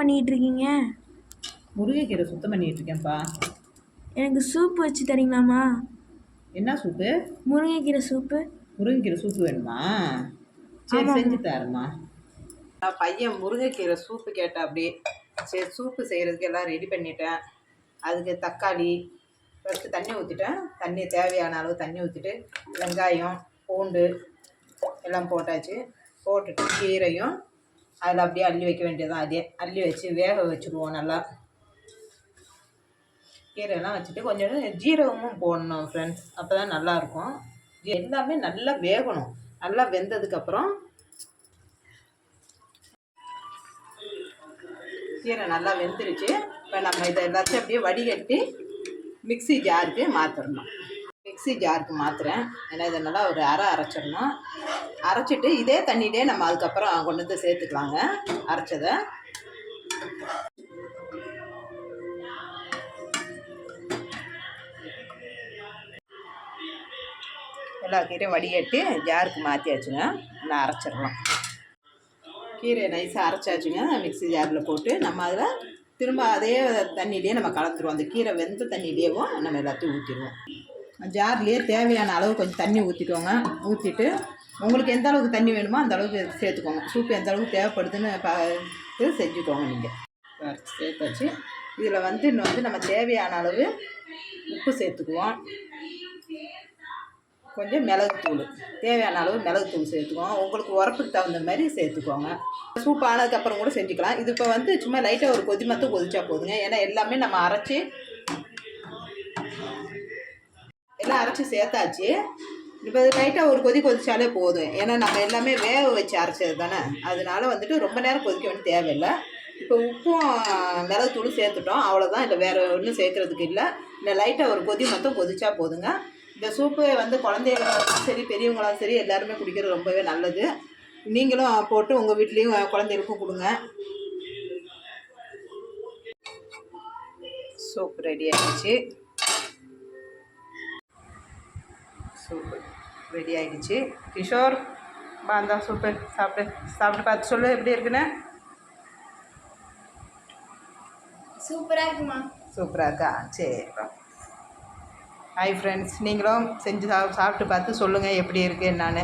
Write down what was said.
பண்ணிட்டு இருக்கீங்க? முருங்கைக்கீரை சுத்தம் பண்ணிட்டு இருக்கேன்ப்பா. எனக்கு சூப் வச்சு தரீங்களாம்மா? என்ன சூப்பு? முருங்கைக்கீரை சூப்பு. முருங்கைக்கீரை சூப்பு வேணுமா? சரி, செஞ்சு தரேம்மா. பையன் முருங்கைக்கீரை சூப்பு கேட்டா அப்படியே. சரி, சூப்பு செய்கிறதுக்கு எல்லாம் ரெடி பண்ணிட்டேன். அதுக்கு தக்காளி ஃபஸ்ட்டு தண்ணி ஊற்றிட்டேன். தண்ணி தேவையான அளவு தண்ணி ஊற்றிட்டு வெங்காயம் பூண்டு எல்லாம் போட்டாச்சு. போட்டுட்டு கீரையும் அதில் அப்படியே அள்ளி வைக்க வேண்டியதான். அதே அள்ளி வச்சு வேக வச்சுடுவோம். நல்லா கீரையெல்லாம் வச்சுட்டு கொஞ்சம் ஜீரகமும் போடணும் ஃப்ரெண்ட்ஸ், அப்போ தான் நல்லாயிருக்கும். எல்லாமே நல்லா வேகணும். நல்லா வெந்ததுக்கப்புறம் கீரை நல்லா வெந்துருச்சு. இப்போ நம்ம இதை எல்லாத்தையும் அப்படியே வடிகட்டி மிக்சி ஜாருக்கு மாற்றிடணும். மிக்சி ஜாருக்கு மாற்றுறேன். ஏன்னா இதை நல்லா ஒரு அரைச்சிடணும். அரைச்சிட்டு இதே தண்ணியிலே நம்ம அதுக்கப்புறம் கொண்டு வந்து சேர்த்துக்கலாங்க அரைச்சதை. எல்லா கீரையும் வடிகட்டி ஜாருக்கு மாற்றியாச்சுங்க. நான் அரைச்சிடலாம். கீரையை நைஸாக அரைச்சாச்சுங்க. மிக்சி ஜாரில் போட்டு நம்ம அதில் திரும்ப அதே தண்ணியிலே நம்ம கலந்துருவோம். அந்த கீரை வெந்த தண்ணியிலேயும் நம்ம எல்லாத்தையும் ஊற்றிடுவோம். ஜார்லேயே தேவையான அளவு கொஞ்சம் தண்ணி ஊற்றிக்கோங்க. ஊற்றிட்டு உங்களுக்கு எந்த அளவுக்கு தண்ணி வேணுமோ அந்த அளவுக்கு சேர்த்துக்கோங்க. சூப்பு எந்த அளவுக்கு தேவைப்படுதுன்னு பார்த்து செஞ்சுக்கோங்க. நீங்கள் சேர்த்தாச்சு. இதில் இன்னும் நம்ம தேவையான அளவு உப்பு சேர்த்துக்குவோம். கொஞ்சம் மிளகுத்தூள், தேவையான அளவு மிளகுத்தூள் சேர்த்துக்குவோம். உங்களுக்கு உரப்புக்கு தகுந்த மாதிரி சேர்த்துக்கோங்க. சூப் ஆனதுக்கப்புறம் கூட செஞ்சுக்கலாம். இது இப்போ சும்மா லைட்டாக ஒரு கொதி மட்டும் கொதிச்சா போதுங்க. ஏன்னா எல்லாமே நம்ம எல்லாம் அரைச்சி சேர்த்தாச்சு. இப்போ லைட்டாக ஒரு கொதிச்சாலே போதும். ஏன்னா நம்ம எல்லாமே வேக வச்சு அரைச்சது தானே. அதனால ரொம்ப நேரம் கொதிக்க வேண்டிய தேவையில்லை. இப்போ உப்பும் மிளகுத்தூளும் சேர்த்துட்டோம், அவ்வளோதான். இல்லை வேறு ஒன்றும் சேர்க்குறதுக்கு இல்லை. இல்லை லைட்டாக ஒரு கொதி மட்டும் கொதிச்சா போதுங்க. இந்த சூப்பு குழந்தைகளும் சரி பெரியவங்களாம் சரி எல்லாருமே குடிக்கிறது ரொம்பவே நல்லது. நீங்களும் போட்டு உங்கள் வீட்லேயும் குழந்தைகளுக்கும் கொடுங்க. சூப் ரெடி ஆகிடுச்சு. சூப்பு ரெடி ஆகிடுச்சு. கிஷோர் அந்த சூப்பு சாப்பிட்டு பார்த்து சொல்லு எப்படி இருக்குன்னு. சூப்பராக இருக்குமா? சூப்பராக இருக்கா? சரி. ஹாய் ஃப்ரெண்ட்ஸ், நீங்களும் செஞ்சு சாப்பிட்டு பார்த்து சொல்லுங்கள் எப்படி இருக்குது என்னான்னு.